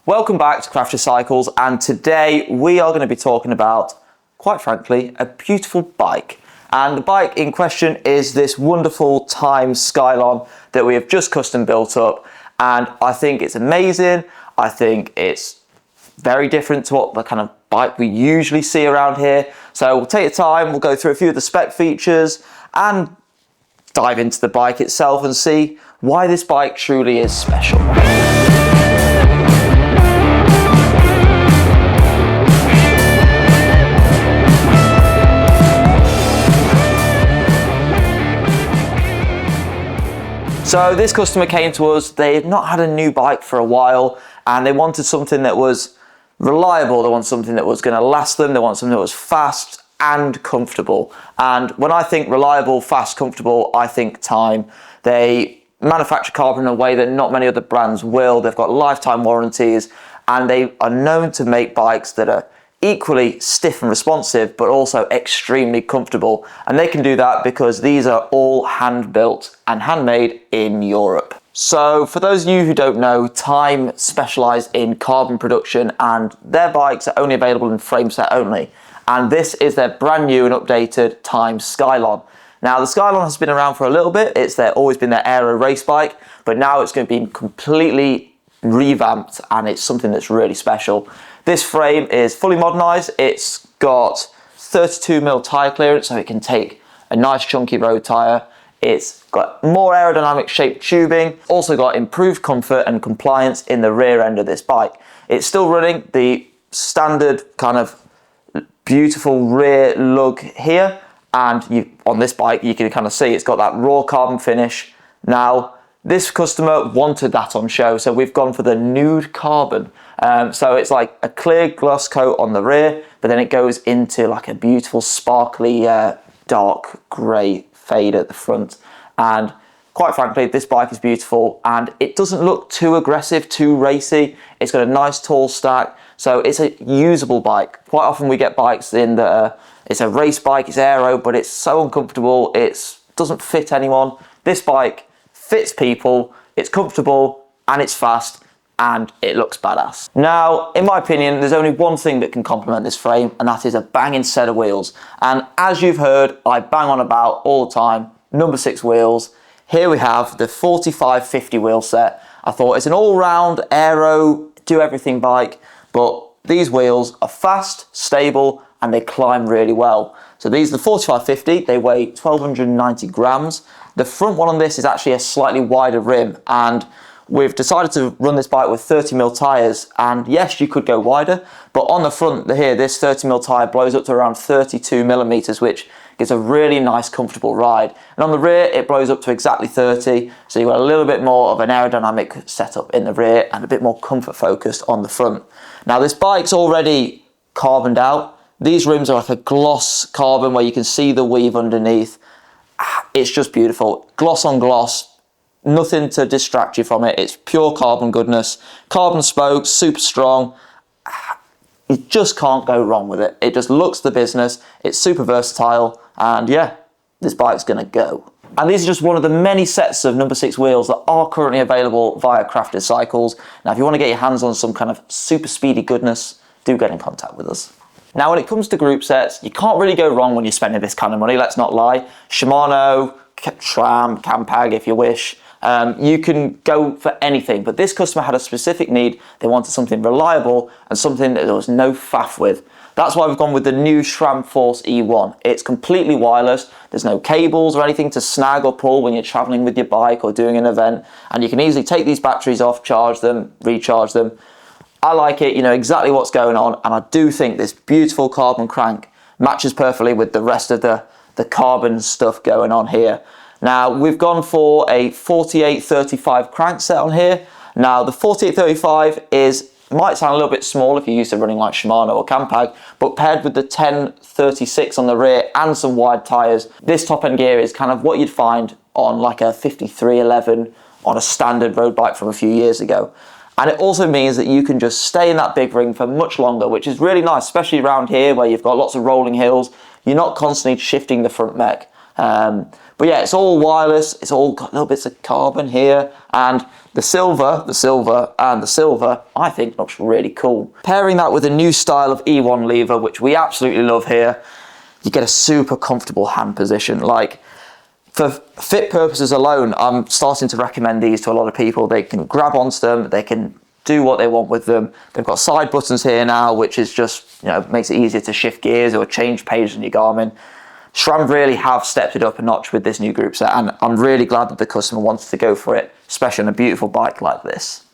Welcome back to Crafty Cycles, and today we are going to be talking about, quite frankly, a beautiful bike. And the bike in question is this wonderful Time Scylon that we have just custom built up, and I think it's amazing. I think it's very different to what the kind of bike we usually see around here. So we'll take the time, we'll go through a few of the spec features and dive into the bike itself and see why this bike truly is special. So this customer came to us, they had not had a new bike for a while and they wanted something that was reliable, they wanted something that was going to last them, they wanted something that was fast and comfortable. And when I think reliable, fast, comfortable, I think Time. They manufacture carbon in a way that not many other brands will. They've got lifetime warranties and they are known to make bikes that are equally stiff and responsive, but also extremely comfortable. And they can do that because these are all hand built and handmade in Europe. So for those of you who don't know, Time specialise in carbon production and their bikes are only available in frame set only. And this is their brand new and updated Time Scylon. Now the Scylon has been around for a little bit. It's always been their aero race bike, but now it's going to be completely revamped and it's something that's really special. This frame is fully modernised. It's got 32mm tyre clearance, so it can take a nice chunky road tyre. It's got more aerodynamic shaped tubing, also got improved comfort and compliance in the rear end of this bike. It's still running the standard kind of beautiful rear lug here, and on this bike you can kind of see it's got that raw carbon finish. Now this customer wanted that on show, so we've gone for the nude carbon. So it's like a clear gloss coat on the rear, but then it goes into like a beautiful sparkly dark grey fade at the front. And quite frankly, this bike is beautiful and it doesn't look too aggressive, too racy. It's got a nice tall stack, so it's a usable bike. Quite often we get bikes in that it's a race bike, it's aero, but it's so uncomfortable, it doesn't fit anyone. This bike fits people, it's comfortable and it's fast and it looks badass. Now, in my opinion, there's only one thing that can complement this frame, and that is a banging set of wheels. And as you've heard, I bang on about all the time, number 6 wheels. Here we have the 45/50 wheel set. I thought it's an all-round aero, do everything bike, but these wheels are fast, stable, and they climb really well. So these are the 45/50, they weigh 1290 grams. The front one on this is actually a slightly wider rim, and we've decided to run this bike with 30mm tyres, and yes, you could go wider, but on the front here, this 30mm tyre blows up to around 32mm, which gives a really nice, comfortable ride. And on the rear, it blows up to exactly 30, so you've got a little bit more of an aerodynamic setup in the rear and a bit more comfort focused on the front. Now, this bike's already carboned out. These rims are like a gloss carbon where you can see the weave underneath. It's just beautiful. Gloss on gloss. Nothing to distract you from it. It's pure carbon goodness. Carbon spokes, super strong. You just can't go wrong with it. It just looks the business. It's super versatile. And yeah, this bike's going to go. And these are just one of the many sets of number 6 wheels that are currently available via Crafty Cycles. Now, if you want to get your hands on some kind of super speedy goodness, do get in contact with us. Now, when it comes to group sets, you can't really go wrong when you're spending this kind of money. Let's not lie. Shimano, Tram, Campag, if you wish. You can go for anything, but this customer had a specific need. They wanted something reliable and something that there was no faff with. That's why we've gone with the new SRAM Force E1. It's completely wireless. There's no cables or anything to snag or pull when you're traveling with your bike or doing an event. And you can easily take these batteries off, charge them, recharge them. I like it, you know exactly what's going on. And I do think this beautiful carbon crank matches perfectly with the rest of the carbon stuff going on here. Now, we've gone for a 48/35 crank set on here. Now, the 48/35 might sound a little bit small if you're used to running like Shimano or Campag, but paired with the 10/36 on the rear and some wide tyres, this top end gear is kind of what you'd find on like a 5311 on a standard road bike from a few years ago. And it also means that you can just stay in that big ring for much longer, which is really nice, especially around here where you've got lots of rolling hills. You're not constantly shifting the front mech. But yeah, it's all wireless. It's all got little bits of carbon here, And the silver, and the silver, I think looks really cool. Pairing that with a new style of E1 lever, which we absolutely love here, you get a super comfortable hand position. Like, for fit purposes alone, I'm starting to recommend these to a lot of people. They can grab onto them, they can do what they want with them. They've got side buttons here now, which is just, makes it easier to shift gears or change pages in your Garmin. SRAM really have stepped it up a notch with this new group set, and I'm really glad that the customer wanted to go for it, especially on a beautiful bike like this.